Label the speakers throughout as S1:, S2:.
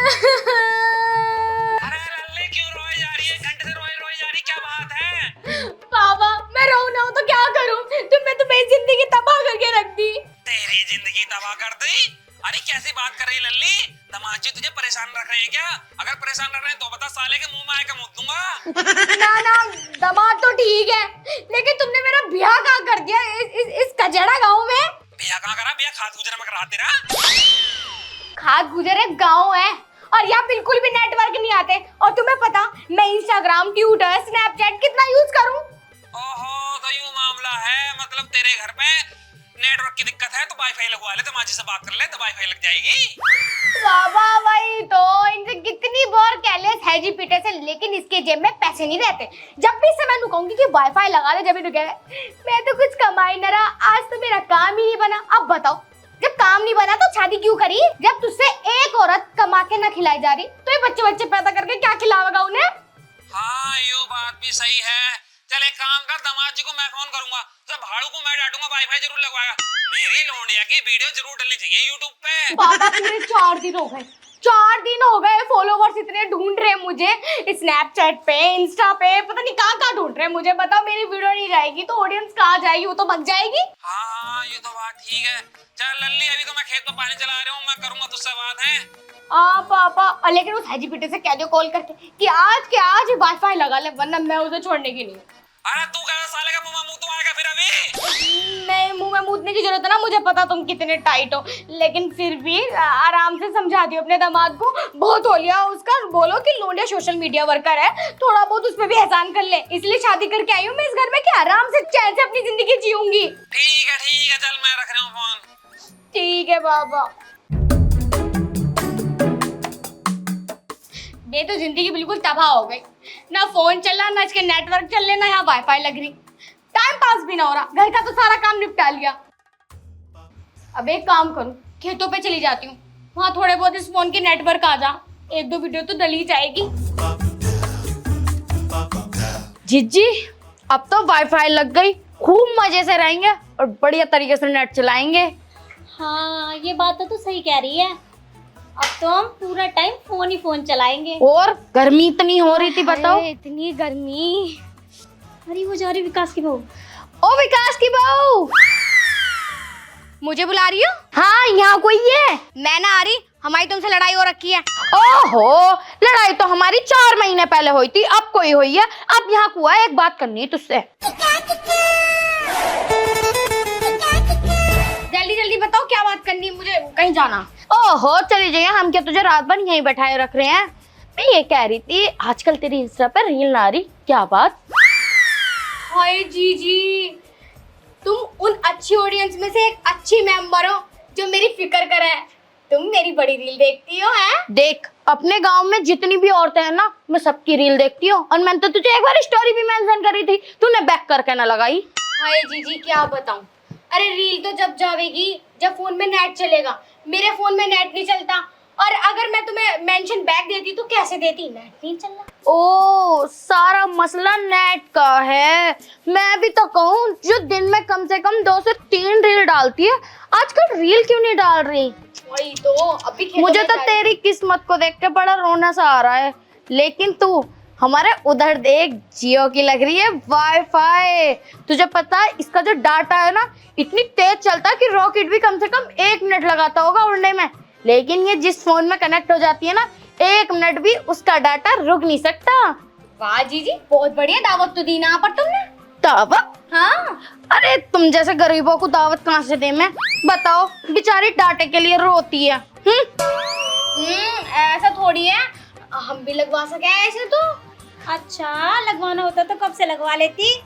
S1: अरे लल्ली क्यों रोए जा रही है? घंटे से रोए रोए जा रही, क्या बात है?
S2: पापा मैं रो ना हूँ तो क्या करूँ? तुमने तो मेरी जिंदगी तबाह करके रख दी।
S1: तेरी जिंदगी तबाह कर दी? अरे कैसी बात कर रही लल्ली? दामाद जी तुझे परेशान रख रहे हैं क्या? अगर परेशान रख रहे हैं तो बता, साले के मुंह में आए का मुंह दूंगा।
S2: ना ना, दामाद तो ठीक है, लेकिन तुमने मेरा ब्याह कहाँ कर दिया इस कचड़ा गाँव में?
S1: भैया कहाँ करा? भैया खाद गुजरा में करा तेरा।
S2: खाद गुजर एक गाँव है और यहाँ बिल्कुल भी नेटवर्क नहीं आते। और तुम्हें पता मैं इंस्टाग्राम, ट्विटर, स्नैपचैट कितना यूज करूँ?
S1: ओहो, तो यूं मामला है, मतलब तेरे घर पे नेटवर्क की दिक्कत है तो वाईफाई लगवा ले, दामाद जी से बात कर ले तो वाईफाई लग जाएगी।
S2: बाबा वही तो, इनसे कितनी बार केयरलेस है जी पीटे से, लेकिन इसके जेब में पैसे नहीं रहते। जब भी से मैं कहूंगी कि वाईफाई लगा ले, जब भी कह मैं तो कुछ कमाई न रहा, आज तो मेरा काम ही नहीं बना। अब बताओ, जब काम नहीं बना तो शादी क्यों करी? जब तुझसे एक औरत कमा के ना खिलाई जा रही तो ये बच्चे बच्चे पैदा करके क्या खिलावेगा उन्हें?
S1: हाँ ये बात भी सही है। चल एक काम कर, दामाद जी को मैं फोन करूंगा, जब भाड़ू को मैं डांटूंगा, वाईफाई जरूर लगवाएगा। मेरी लोंडिया की वीडियो जरूर डलनी चाहिए यूट्यूब पे।
S2: बाबा पूरे 4 दिन हो गए, 4 दिन हो गए, फॉलोवर्स इतने ढूंढ रहे हैं मुझे स्नैपचैट पे, इंस्टा पे, पता नहीं कहाँ कहाँ ढूंढ रहे हैं मुझे। बताओ मेरी वीडियो नहीं जाएगी तो ऑडियंस कहाँ जाएगी? वो तो भग जाएगी।
S1: हाँ ये तो बात ठीक है। चल लल्ली, अभी तो मैं खेत में पानी चला रहा हूँ, मैं करूंगा तुझसे बात है।
S2: पापा, लेकिन उस हैजी बेटे से कह दो कॉल करके कि आज के आज वाईफाई लगा ले, वरना मैं उसे छोड़ने की नहीं।
S1: अरे तू कह साले का मुंह में मुंह तो आएगा फिर अभी।
S2: नहीं, मुंह में मूतने की जरूरत है ना, मुझे पता तुम कितने टाइट हो, लेकिन फिर भी आराम से समझा दियो अपने दामाद को। बहुत हो लिया उसका, बोलो कि लोंडिया सोशल मीडिया वर्कर है, थोड़ा बहुत उस पे भी एहसान कर ले। इसलिए शादी करके आई हूँ मैं इस घर में कि आराम से चैन से अपनी जिंदगी जीऊंगी।
S1: ठीक है, चल मैं रख रहा हूँ फोन।
S2: ठीक है बाबा। ये तो जिंदगी बिल्कुल तबाह हो गई, ना फोन चल रहा, ना इसके नेटवर्क चल रहे, ना यहाँ वाईफाई लग रही, टाइम पास भी ना हो रहा, घर का तो सारा काम निपटा लिया। अब एक काम करूं, खेतों पे चली जाती हूँ, वहाँ थोड़े बहुत इस फोन के नेटवर्क आ जा, 1-2 वीडियो तो डली जाएगी।
S3: जीजी अब तो वाईफाई लग गई, खूब मजे से रहेंगे और बढ़िया तरीके से नेट चलाएंगे।
S4: हाँ ये बात तो सही कह रही है, अब तो हम पूरा टाइम फोन ही फोन चलाएंगे।
S3: और गर्मी इतनी हो रही थी, बताओ।
S2: इतनी गर्मी।
S4: अरे वो जा रही विकास की बहू।
S3: ओ विकास की बहू,
S2: मुझे बुला रही हो?
S3: हाँ यहाँ कोई है?
S2: मैं ना आ रही, हमारी तुमसे लड़ाई हो रखी है।
S3: ओहो, लड़ाई तो हमारी 4 महीने पहले हुई थी, अब कोई हुई है? अब यहाँ कुआ एक बात करनी है तुझसे।
S2: जल्दी जल्दी बताओ क्या बात करनी है, मुझे कहीं जाना।
S3: ओहो चली जाइए, हम क्या तुझे रात भर यहीं बैठाए रख रहे हैं? मैं ये कह रही थी, आजकल तेरी इंस्टा पर रील ना आ रही, क्या बात?
S2: हाय जीजी, तुम उन अच्छी ऑडियंस में से एक अच्छी मेंबर हो जो मेरी फिक्र करे। तुम मेरी बड़ी रील देखती हो हैं?
S3: देख, अपने गांव में जितनी भी औरतें हैं ना, मैं सबकी रील देखती हूँ, और मैंने तो तुझे एक बार स्टोरी भी मेंशन करी थी, तूने बैक करके ना लगाई।
S2: हाय जीजी क्या बताऊं, अरे रील तो जब जावेगी जब फोन में नेट चलेगा, मेरे फोन में नेट नहीं चलता, और अगर मैं तुम्हें मेंशन बैक देती तो कैसे देती, नेट नहीं चलना।
S3: ओ सारा मसला नेट का है। मैं भी तो कहूँ, जो दिन में कम से कम 2 से 3 रील डालती है, आजकल रील क्यों नहीं डाल रही?
S2: वही तो, अभी
S3: मुझे तो तेरी किस्मत को देख के बड़ा रोना सा आ रहा है। लेकिन तू हमारे उधर देख, जियो की लग रही है वाईफाई। तुझे पता है इसका जो डाटा है ना, इतनी तेज चलता है कि रॉकेट भी कम से कम 1 मिनट लगाता होगा उड़ने में। लेकिन ये जिस फोन में कनेक्ट हो जाती है ना, 1 मिनट भी उसका डाटा रुक नहीं सकता।
S2: वाह जीजी, बहुत बढ़िया दावत तो दी ना पर तुमने।
S3: दावत?
S2: हाँ,
S3: अरे तुम जैसे गरीबों को दावत कहाँ से दे मैं? बताओ, बेचारी डाटे के लिए रोती है।
S2: ऐसा थोड़ी है, हम भी लगवा सके ऐसे तो।
S4: अच्छा लगवाना होता तो कब से लगवा लेती।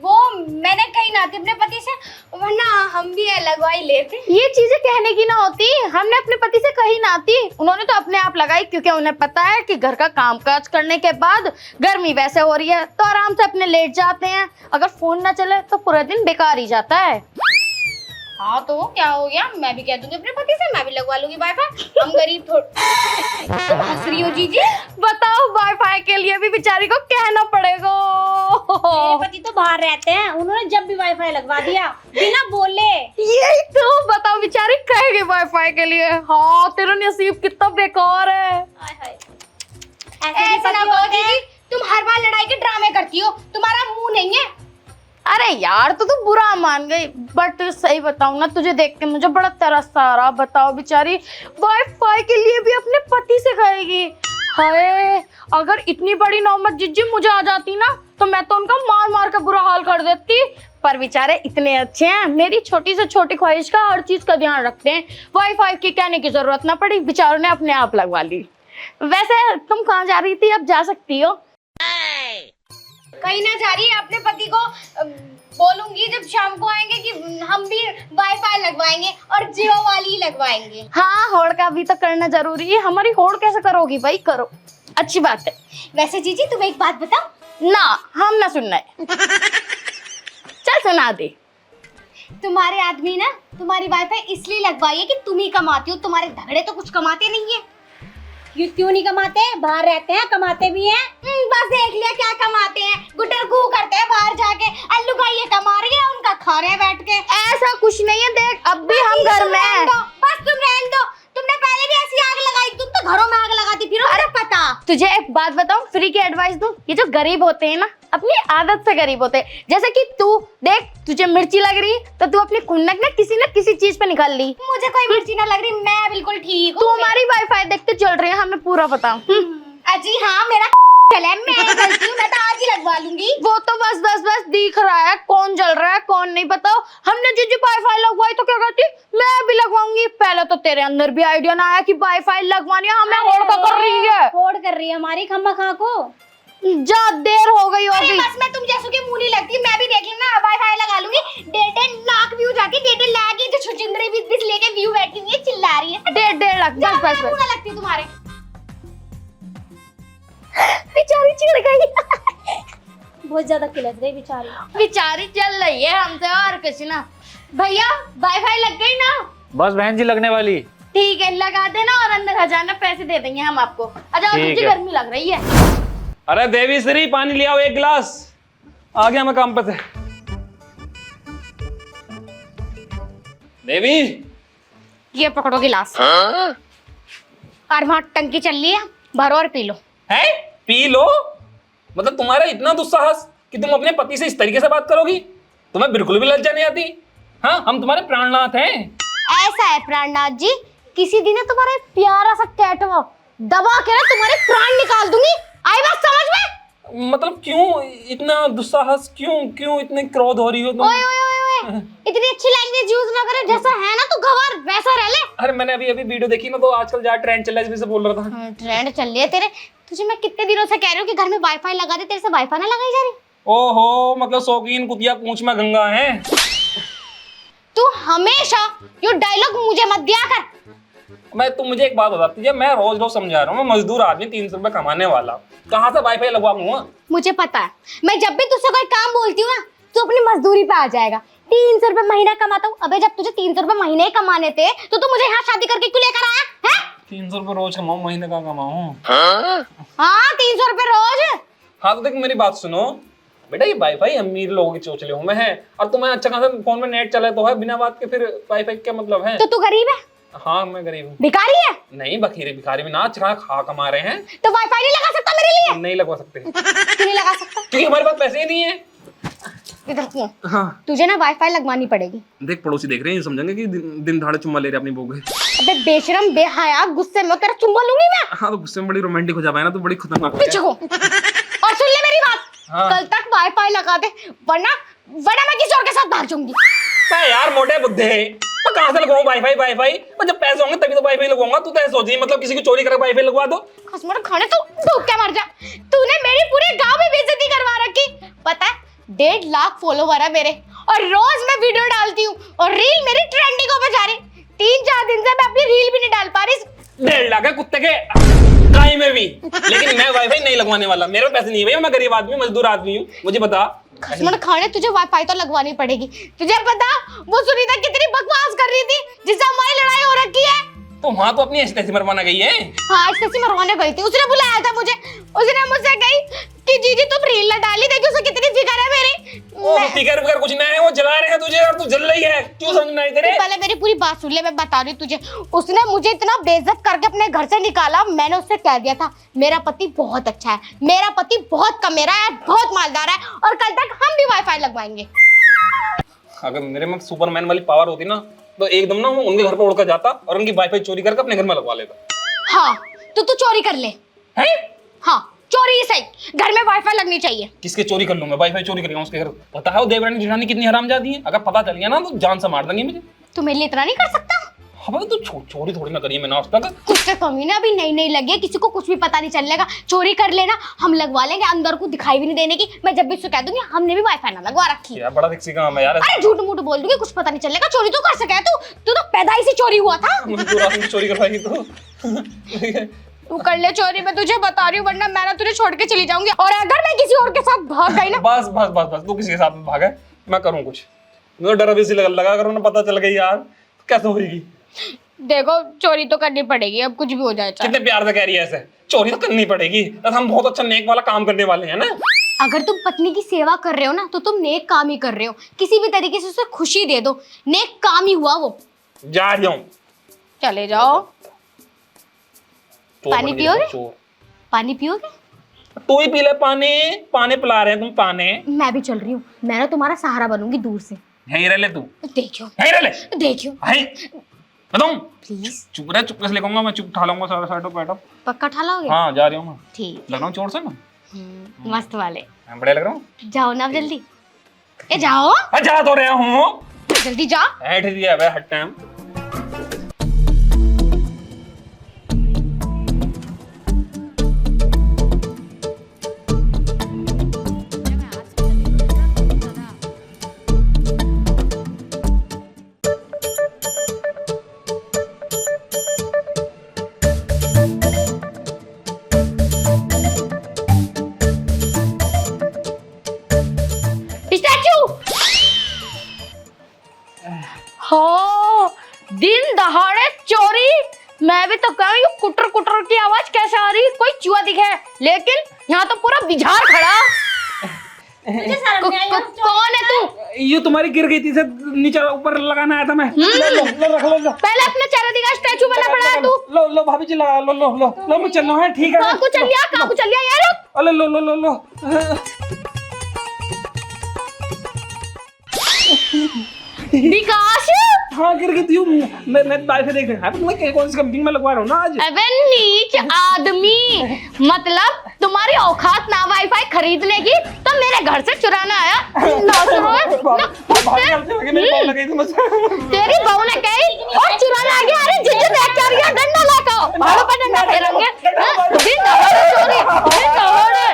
S2: वो मैंने कही ना थी अपने पति से, वरना हम भी लगवा ही लेते।
S3: ये चीजें कहने की ना होती, हमने अपने पति से कही ना थी, उन्होंने तो अपने आप लगाई, क्योंकि उन्हें पता है कि घर का कामकाज करने के बाद गर्मी वैसे हो रही है तो आराम से अपने लेट जाते हैं। अगर फोन ना चले तो पूरा दिन बेकार ही जाता है।
S2: हाँ तो क्या हो गया, मैं भी कह दूंगी अपने पति से, मैं भी लगवा लूंगी वाईफाई। हम गरीब थोड़ी। तुम हंस रही हो जीजी?
S3: बताओ, वाईफाई के लिए भी बेचारी को कहना पड़ेगा।
S4: मेरे पति पति तो बाहर रहते हैं, उन्होंने जब भी वाईफाई लगवा दिया बिना बोले।
S3: यही तो बताओ, बेचारी कहेगी वाईफाई के लिए। हाँ, तेरा नसीब कितना बेकार है।
S4: हाय हाय।
S2: ऐसे ना कहो दीदी, तुम हर बार लड़ाई के ड्रामे करती हो, तुम्हारा मुंह नहीं है।
S3: अरे यार, तू तो बुरा मान गई, बट सही बताऊं ना, तुझे देख के मुझे बड़ा तरस आ रहा। बताओ, बेचारी वाईफाई के लिए भी अपने पति से कहेगी। हाय, अगर इतनी बड़ी नौबत जिज्जी मुझे आ जाती ना, तो मैं तो उनका मार मार के बुरा हाल कर देती। पर बेचारे इतने अच्छे हैं, मेरी छोटी से छोटी ख्वाहिश का हर चीज का ध्यान रखते हैं। वाईफाई की कहने की जरूरत ना पड़ी, बेचारों ने अपने आप लगवा ली। वैसे तुम कहाँ जा रही थी? अब जा सकती हो।
S2: कहीं ना जा रही है, अपने पति को बोलूंगी जब शाम को आएंगे कि हम भी वाईफाई लगवाएंगे और जियो वाली ही लगवाएंगे।
S3: हाँ, होड़ का भी तो करना जरूरी है। हमारी होड़ कैसे करोगी भाई? करो, अच्छी बात है।
S2: वैसे जीजी, तुम एक बात बताओ
S3: ना, हम ना सुनना है। चल सुना दे।
S2: तुम्हारे आदमी ना तुम्हारी वाईफाई इसलिए लगवाई है कि तुम ही कमाती हो, तुम्हारे धगड़े तो कुछ कमाते नहीं है।
S4: ये क्यों नहीं कमाते? बाहर रहते हैं, कमाते भी हैं।
S2: बस देख लिया क्या कमाते हैं, गुटर गू करते हैं बाहर जाके। अल्लू का ये कमा रही है, उनका खा रहे हैं बैठ के।
S3: ऐसा कुछ नहीं है, देख अब भी हम घर में हैं।
S2: बस तुम रहने दो, तुमने पहले भी ऐसी आग लगाई, तुम तो घरों में आग लगाती फिर। अरे पता,
S3: तुझे एक बात बताऊं, फ्री की एडवाइस दूं। ये जो गरीब होते हैं ना, अपनी आदत से गरीब होते हैं। जैसे कि तू देख, तुझे मिर्ची लग रही तो तू अपनी खुन्नक ना किसी चीज पे निकाल ली।
S2: मुझे कोई मिर्ची ना लग रही, मैं बिल्कुल ठीक हूँ।
S3: तू हमारी वाईफाई देखते चल रही है, हमें पूरा पता।
S2: अजी हाँ, मेरा चले, मैं गलती हूँ, मैं तो आज ही लगवा लूंगी।
S3: वो तो बस दिख रहा है कौन जल रहा है कौन नहीं। बताओ, हमने जिज्जी वाईफाई लगवाई तो क्या कहती, मैं भी लगवाऊंगी। पहले तो तेरे अंदर भी आइडिया ना आया कि वाईफाई लगवानी है, हमें होड़ का कर रही है।
S4: होड़ कर रही है हमारी खम्मा खा को।
S3: जा, देर हो गई
S2: अरे
S3: होगी।
S2: बस, मैं तुम जैसों के मुंह नहीं लगती, मैं भी देख लेना वाईफाई लगा लूंगी। 1.5 लाख व्यू जाती, 1.5 लाख की जो छुचिंदरी बिजनेस लेके व्यू बैठी हुई है, चिल्ला रही है।
S3: 1.5 लाख,
S2: जाओ,
S3: बस
S2: मैं मुंह ना लगती तुम्हारे।
S3: बेचारी चिढ़ गई।
S4: बहुत ज्यादा किलस गई बेचारी।
S3: बेचारी चल रही है हमसे और कुछ ना। भैया, वाईफाई लग गई ना?
S5: बस बहन जी लगने वाली।
S3: ठीक है, लगा देना और अंदर आ जाना, पैसे दे देंगे हम आपको। आ जाओ,
S5: ठीक
S3: मुझे
S5: है।
S3: गर्मी लग रही है।
S5: अरे देवी श्री, पानी ले आओ 1 गिलास। आ गया मैं काम पे से। देवी,
S2: ये पकड़ो गिलास और वहाँ टंकी चल रही है, भरो और पी लो।
S5: है पी लो? मतलब तुम्हारा इतना दुस्साहस कि तुम अपने पति से इस तरीके से बात करोगी? तुम्हें बिल्कुल भी लज्जा नहीं आती? हाँ, हम तुम्हारे प्राणनाथ हैं।
S2: ऐसा है प्राणनाथ जी, किसी दिन ना तुम्हारा प्यारा सा कैटवा दबा के ना तुम्हारे प्राण निकाल दूंगी। आई बात समझ में?
S5: मतलब क्यों इतना दुस्साहस, क्यों इतने क्रोध हो रही हो तुम?
S2: ओए ओए ओए ओए, इतनी अच्छी लैंग्वेज यूज ना करे, जैसा है ना तू गवार वैसा रह ले।
S5: अरे मैंने अभी वीडियो देखी ना, तो आजकल जहाँ ट्रेंड चल रहा है, इसमें से बोल रहा था।
S2: ट्रेंड चल रही है तेरे। तुझे मैं कितने दिनों से कह रही हूँ कि घर में वाईफाई लगा दे, तेरे से वाईफाई ना लगाई जा रही।
S5: ओहो, मतलब शौकीन कुतिया पूंछ में गंगा है।
S2: तू हमेशा ये डायलॉग मुझे मत दिया कर।
S5: तुम मुझे एक बात बताती है, मैं रोज समझा रहा हूँ, मैं मजदूर आदमी, 300 रुपए कमाने वाला, कहाँ से वाईफाई लगवाऊंगा?
S2: मुझे पता है, मैं जब भी तुझसे कोई काम बोलती हूँ ना, तू अपनी मजदूरी पे आ जाएगा। 300 रुपए महीना कमाता हूँ। अबे जब तुझे 300 रुपए महीने ही कमाने थे तो तू मुझे यहाँ शादी करके क्यों लेकर आया है?
S5: 300 रुपए रोज कमाऊं, महीने का कमाऊं?
S2: हाँ, 300 रुपए रोज।
S5: हाँ तो देख, मेरी बात सुनो बेटा, ये वाईफाई अमीर लोगों के चोचले में है, और तुम्हें अच्छा खासा फोन में नेट चला तो है, बिना बात के फिर वाईफाई क्या मतलब है?
S2: तो तू गरीब है?
S5: हाँ, मैं गरीब हूँ।
S2: भिखारी है?
S5: नहीं, बखीरी भिखारी भी ना, अच्छा खा कमा रहे हैं।
S2: तो वाईफाई नहीं लगा सकता मेरे लिए?
S5: नहीं लगवा सकते
S2: क्यों नहीं लगा सकता?
S5: क्योंकि हमारे पास पैसे ही नहीं है।
S2: इधर क्यों?
S5: हाँ
S2: तुझे ना वाईफाई लगवानी पड़ेगी।
S5: देख, पड़ोसी देख रहे हैं, समझेंगे कि दिन दहाड़े चुम्मा ले रहे अपनी बहू के।
S2: अबे बेशरम बेहया, गुस्से में तेरा चुम्मा लूंगी मैं।
S5: हाँ, तो गुस्से में बड़ी रोमांटिक हो जाए ना, तो बड़ी खतरनाक हो
S2: पीछे
S5: जाए।
S2: को। और सुन ले मेरी बात,
S5: हाँ।
S2: कल तक वाईफाई लगा दे, वरना मैं किसी और के साथ भाग जाऊंगी।
S5: मैं यार मोटे बुद्धे, मैं कहाँ से लगवाऊं वाईफाई? मैं जब पैसे होंगे तभी तो वाईफाई लगवाऊंगा। तू तो ऐसे सोच रही है, मतलब किसी की चोरी करके वाईफाई लगवा दो?
S2: खसमड़ खाने तो भूख के मर जा। तूने मेरी पूरे गांव में बेइज्जती करवा रखी। पता है, 1.5 लाख फॉलोवर है मेरे, और रोज मैं वीडियो डालती हूँ और रील मेरी ट्रेंडिंग हो जा रही। 3-4 दिन से मैं अपनी रील भी नहीं डाल पा रही।
S5: 1.5 लाख है कुत्ते के गाय में भी, लेकिन मैं वाईफाई नहीं लगवाने वाला। मेरे पैसे नहीं है भैया, मैं गरीब आदमी, मजदूर आदमी हूँ, मुझे बता।
S2: खसमड़ खाने, तुझे वाईफाई तो लगवानी पड़ेगी। तुझे पता वो सुनीता कितनी बकवास कर रही थी जिससे हमारी लड़ाई हो रखी है?
S5: तो वहाँ तो अपनी एस्टेसी मरवाना गई है।
S2: हाँ, एस्टेसी मरवाने गई थी, उसने बुलाया था मुझे। उसने मुझसे कही कि जीजी तुम रील न डाली, देखी उसे कितनी फिकर है मेरी।
S5: ओ फिकर फिकर कुछ नहीं है, वो जला रहे हैं तुझे और तू जल रही है, क्यों समझ नहीं तेरे?
S2: पहले मेरी पूरी बात सुन ले, मैं बता रही हूँ तुझे। उसने मुझे इतना बेइज्जत करके अपने घर से निकाला, मैंने उससे कह दिया था मेरा पति बहुत अच्छा है, मेरा पति बहुत कमेरा है, बहुत मालदार है, और कल तक हम भी वाईफाई लगवाएंगे।
S5: अगर मेरे में सुपरमैन वाली पावर होती ना तो एकदम ना वो उनके घर पर उड़कर जाता और उनकी वाईफाई चोरी करके अपने घर में लगवा लेता।
S2: हाँ तो तू चोरी कर ले।
S5: हैं?
S2: हाँ चोरी ही सही, घर में वाईफाई लगनी चाहिए।
S5: किसके चोरी कर लूंगा? वाईफाई चोरी करेगा उसके घर। पता है वो देवरानी जेठानी कितनी हरामजादी है, अगर पता चल गया ना तो जान से मार देंगे मुझे।
S2: तू मेरे लिए इतना नहीं कर सकता?
S5: हाँ तो चोरी थोड़ी ना करी है मैंने आज तक।
S2: कुछ तो कमी ना, अभी नई नई लगी है, किसी को कुछ भी पता नहीं चलेगा। चोरी कर लेना, हम लगवा लेंगे, अंदर को दिखाई भी नहीं देने की। मैं जब भी उससे कह दूंगी हमने भी वाईफाई ना लगवा रखी है।
S5: यार बड़ा रिक्सी काम है यार।
S2: अरे झूठ मूठ बोल दूंगी, कुछ पता नहीं चलेगा। चोरी तो कर सके तू तो पैदाइश से चोरी हुआ था।
S5: मुझे तो रात में चोरी करवाएगी तो
S2: तू कर ले चोरी, मैं तुझे बता रही हूँ, वरना मैं ना तुझे छोड़ के चली जाऊंगी। और अगर मैं किसी और के साथ भाग गई ना,
S5: बस बस बस बस तू किसी के साथ में भागा, मैं करूँ कुछ। मुझे डर अभी से लगा अगर उन्हें पता चल गई यार तो कैसे होगी?
S2: देखो चोरी तो करनी पड़ेगी, अब कुछ भी हो जाए चाहे।
S5: कितने प्यार से कह रही है ऐसे, चोरी तो करनी पड़ेगी, तो हम बहुत अच्छा नेक वाला काम करने वाले हैं ना।
S2: अगर तुम पत्नी की सेवा कर रहे हो ना तो तुम नेक काम ही कर रहे हो। किसी भी तरीके से उसे खुशी दे दो, नेक काम ही हुआ वो।
S5: जा रही हूँ।
S2: चले जाओ।
S5: चोर
S2: पानी
S5: बन गई,
S2: पियोगे?
S5: चोर।
S2: पानी पियोगे?
S5: तू ही पी ले पानी, पानी पिला रहे हैं तुम पानी।
S2: मैं भी चल रही हूँ, मैं ना तुम्हारा सहारा बनूंगी दूर से।
S5: यहीं रह ले तू,
S2: देखियो
S5: यहीं रह ले।
S2: देखियो
S5: हाय बताऊं?
S2: प्लीज।
S5: चुप रह, चुपके से लेकर मैं चुप उठा लूंगा सारा साइड पैटअप।
S2: पक्का ठालोगे?
S5: हाँ जा रही हूँ मैं।
S2: ठीक।
S5: लग रहा हूँ चोर से ना?
S2: मस्त वाले।
S5: मैं बढ़िया लग रहा हूँ।
S2: जाओ ना अब जल्दी। ए जाओ
S5: जा तो रहा हूँ।
S2: जल्दी जा।
S5: बैठ दिया है हट टाइम।
S2: स्टैचू।
S3: हो दिन दहाड़े चोरी। मैं भी तो कहूँ ये कुटर कुटर की आवाज कैसे आ रही? कोई चूहा दिखे, लेकिन यहाँ तो पूरा बिझार खड़ा।
S4: मुझे शर्म नहीं आई अब
S2: कौन है तू?
S5: ये तुम्हारी गिर गई थी से नीचे ऊपर लगाना आया था मैं। लो रख लो।
S2: पहले अपना चेहरा दिखा, स्टैचू बना पड़ा है तू।
S5: लो भाभी जी लगा लो मैं चल रहा हूँ। ठीक है
S2: कहाँ को चल लिया, कहाँ को चल लिया यार?
S5: अरे लो
S2: विकास।
S5: हाँ गिर गई थी। मैं बाइक देख रहा हूँ। मैं कौन सी कंपनी में लगवा रहा हूँ ना आज।
S2: अबे नीच आदमी, मतलब तुम्हारी औकात ना वाईफाई खरीदने की तो मेरे घर से चुराना आया। तेरी बहू ने कही और चुराना आ गया। अरे जिज्जत देख क्या गया, डंडा लाकर भाड़ों पर डंडा फेरेंगे। दिन दहाड़े चोरी, दिन दहाड़े।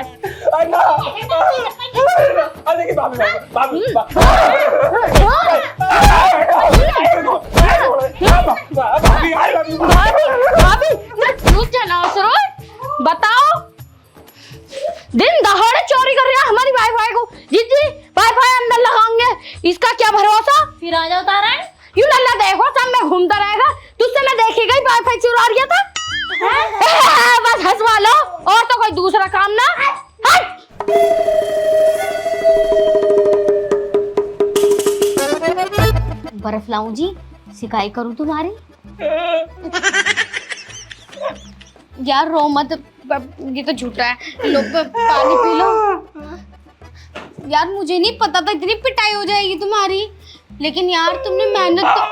S2: बताओ, दिन दहाड़े चोरी कर रहे हैं हमारी वाईफाई को। जीजी वाईफाई अंदर लगाएंगे, इसका क्या भरोसा?
S4: फिर आ जाओ तारण।
S2: यूं लल्ला देखो सब में घूमता रहेगा, तुझसे मैं देखी गई वाईफाई चुरा रही था। बस हंसवा लो और तो कोई दूसरा काम ना। हट। बर्फ लाऊं जी, सिकाई करूं तुम्हारी? यार रो मत, ये तो झूठा है। लो पानी पी लो। यार मुझे नहीं पता था इतनी पिटाई हो जाएगी तुम्हारी, लेकिन यार तुमने मेहनत तो।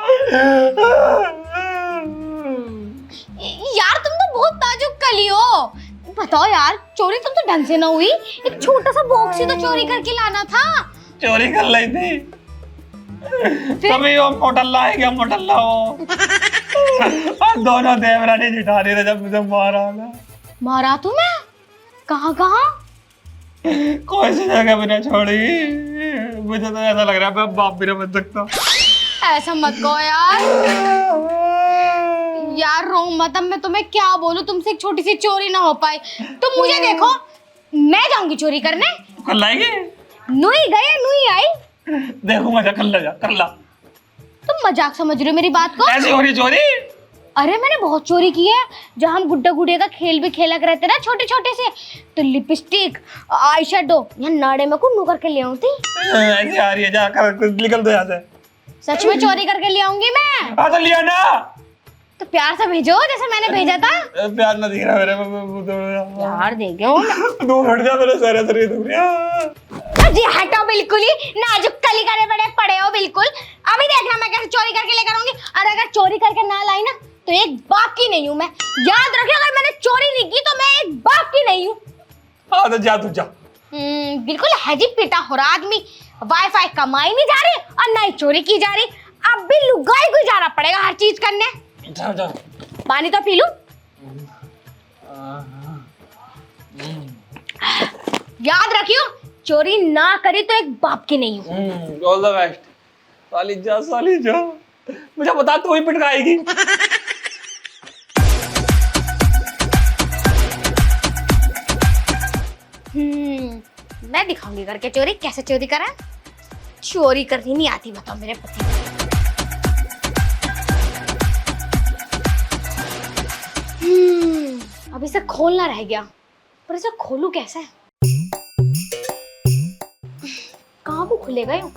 S2: यार तुम तो बहुत ताजुब कली हो। बताओ यार, चोरी तुम तो ढंग से ना हुई, एक छोटा सा बॉक्स ही तो चोरी करके लाना था।
S5: चोरी कर ली थी तभी वो मोटल्ला है क्या? मोटल्ला हो दोनों देवरानी जेठानी ने जब मुझे मारा ना।
S2: मारा तुम्हें? कहाँ कहाँ?
S5: कोई सी जगह भी ना छोड़ी। मुझे तो ऐसा लग रहा है मैं बाप भी ना बन सकता।
S2: ऐसा मत कहो यार। यार रो मत, अब मैं तुम्हें क्या बोलूं, तुमसे एक छोटी सी चोरी ना हो पाई। तुम मुझे देखो, मैं जाऊंगी चोरी करने।
S5: कर लाएंगे?
S2: नुई गए नुई आई।
S5: देखूंगा जा, कर ला।
S2: तुम मजाक समझ रहे हो मेरी बात को?
S5: ऐसी हो रही चोरी?
S2: अरे मैंने बहुत चोरी की है। जब हम गुड्डा गुड़िया का खेल भी खेला करते ना छोटे छोटे से, तो लिपस्टिक, आई शेडो यहाँ नाड़े में कुन्नू करके ले आऊँ थी।
S5: ऐसे आ रही है, जा कर निकल दो यहाँ से।
S2: सच में चोरी करके ले आऊंगी मैं।
S5: हाँ तो लिया ना,
S2: तो प्यार से भेजो जैसे मैंने भेजा था।
S5: प्यार ना दिख रहा मेरे।
S2: यार दे गया
S5: दूर हट जा, मेरे सारे शरीर दुख रहा।
S2: जी हटो, बिल्कुल ही नाजुक कली करे बड़े पड़े हो बिल्कुल। अभी देखना मैं कैसे चोरी करके लेकर आऊंगी, और अगर चोरी करके ना लाई ना तो एक बाप की नहीं हूँ मैं। याद रखिए, अगर मैंने चोरी नहीं की तो मैं एक बाप की नहीं हूँ।
S5: हाँ तो जा तू जा।
S2: बिल्कुल हैजी पिटा हो रहा आदमी। वाईफाई कमाई नहीं जा रही और ना ही चोरी की जा रही। अब भी लुगाई को जाना पड़ेगा हर चीज करने।
S5: जा जा।
S2: पानी तो पी लूं। याद रखियो, चोरी ना करी तो एक बाप की नहीं हूँ।
S5: All the best. साली जा, साली जा। मुझे बता, तू ही पिटकाएगी।
S2: मैं दिखाऊंगी करके चोरी, कैसे चोरी करा। चोरी करनी नहीं आती बताओ मेरे पति। अब इसे खोलना रह गया, पर इसे खोलूं कैसे? कहाँ वो खुलेगा यूं?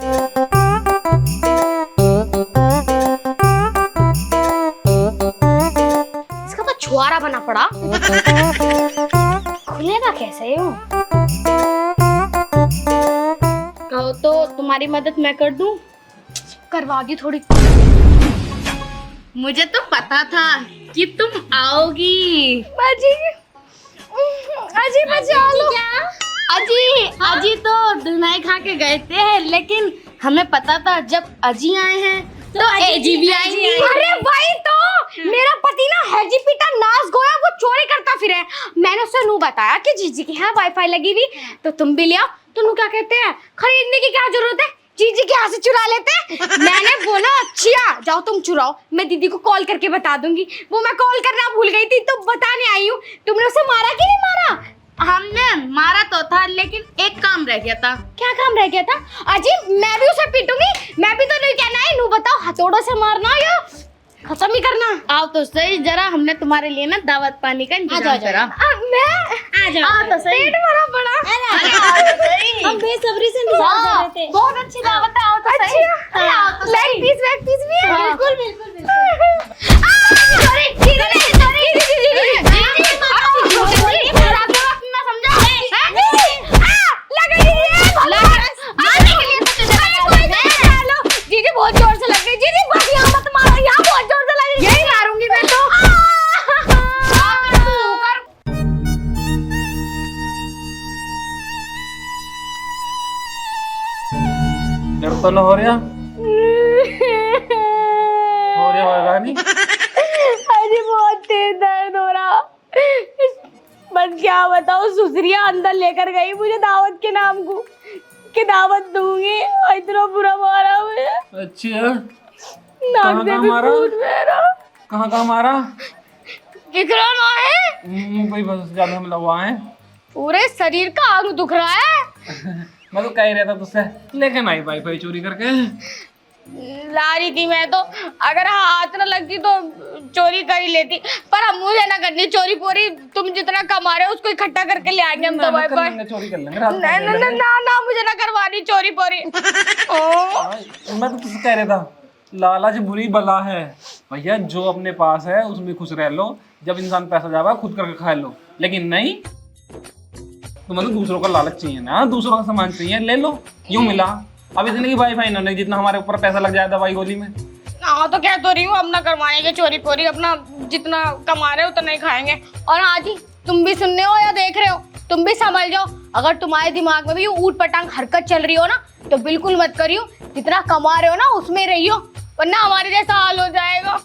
S2: इसका तो छुआरा बना पड़ा। खुलेगा कैसे यूं? कहो तो तुम्हारी मदद मैं कर दूं? करवा दी थोड़ी।
S3: मुझे तो पता था कि तुम आओगी।
S2: अजी, अजी बचा लो।
S3: अजी तो दुनाई खा के गए थे, लेकिन हमें पता था जब अजी आए हैं तो एजी भी आएंगी।
S2: अरे भाई, तो मेरा पति ना हैजी पीटा नास गोया, वो चोरी करता फिरे। मैंने उससे नू बताया कि जीजी के यहाँ वाईफाई लगी हुई, तो तुम भी ले आओ। तो नू क्या कहते हैं, खरीदने की क्या जरूरत है, जीजी के यहाँ से चुरा लेते हैं। मैंने बोला अच्छा जाओ तुम चुराओ, मैं दीदी को कॉल करके बता दूंगी। वो मैं कॉल करना भूल गई थी तो बताने आई हूँ। तुमने उसे मारा कि नहीं मारा?
S3: हमने मारा तो था, लेकिन एक काम रह गया था।
S2: क्या काम रह गया था? अजी मैं भी उसे पीटूंगी। मैं भी तो नहीं कहना है, नू बताओ हथौड़ों से मारना या खत्म ही करना?
S3: आओ तो सही, जरा हमने तुम्हारे लिए ना दावत पानी का इंतजाम करा।
S2: मैं
S3: आओ तो सही।
S2: पेट भरा पड़ा।
S4: हम बेसब्री से इंतजार कर रहे थे।
S2: बहुत अच्छी दावत है। आओ तो सही। आओ तो सही। लेग पीस भी है।
S4: बिल्कुल बिल्कुल बिल्कुल।
S2: सॉरी दीदी, सॉरी दीदी। जीजी बहुत जोर से लग गई। जीजी बस यहाँ मत मारो, यहाँ बहुत जोर से लग गई। यही मारूंगी मैं तो।
S5: डर तो ना हो रहा होगा नहीं?
S2: अरे बहुत तेज दर्द हो रहा। बस क्या बताओ, सुसरिया अंदर लेकर गई मुझे दावत के नाम को, कि दावत दूंगी। इतना बुरा मारा मुझे।
S5: अच्छा,
S2: नाक से भी खून बह रहा।
S5: कहाँ मारा?
S2: दिख रहा ना है?
S5: भाई बस ज्यादा हम लगवा है।
S2: पूरे शरीर का अंग दुख रहा है।
S5: मैं तो कह ही रहा था तुझसे, लेकिन आई वाईफाई चोरी करके
S2: ला रही थी मैं तो। अगर हाथ न लगती तो चोरी कर ही लेती, पर हम मुझे ना करनी चोरी पोरी। तुम जितना कमा रहे हो उसको इकट्ठा करके ले आएंगे हम तो वाईफाई।
S5: चोरी कर लेंगे।
S2: ना मुझे ना करवानी चोरी पोरी।
S5: मैं तो तुझसे कह रहा था, लालच बुरी बला है भैया। जो अपने पास है उसमें खुश रह लो। जब इंसान पैसा जावा खुद करके खा लो, लेकिन नहीं, तुम्हें तो दूसरों का लालच चाहिए ना, दूसरों का सामान चाहिए, ले लो। यूं मिला अब इतने की वाईफाई ना नहीं जितना हमारे ऊपर पैसा लग जाए दवाई गोली में।
S2: हाँ तो कह तो रही हूँ, अपना करवाने के चोरी पोरी, अपना जितना कमा रहे हो उतना ही खाएंगे। और हाँ जी, तुम भी सुनने हो या देख रहे हो, तुम भी समझ जाओ। अगर तुम्हारे दिमाग में भी ऊट पटांग हरकत चल रही हो ना, तो बिल्कुल मत करियो। जितना कमा रहे हो ना उसमें रहियो, वरना हमारे जैसा हाल हो जाएगा।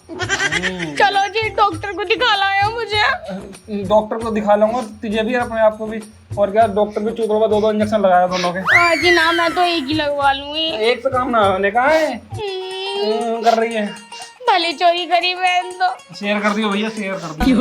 S2: चलो जी, डॉक्टर को दिखा लाया मुझे।
S5: डॉक्टर को दिखा लूंगा, तुझे भी अपने आप को भी। और क्या, डॉक्टर भी चुप रहा, 2 इंजेक्शन लगाया दोनों के।
S2: हाँ जी ना, मैं तो एक ही लगवा लूंगी।
S5: एक से काम ना होने का है। कर रही है
S2: भले चोरी करी बहन तो।
S5: शेयर कर दियो भैया, शेयर कर दियो।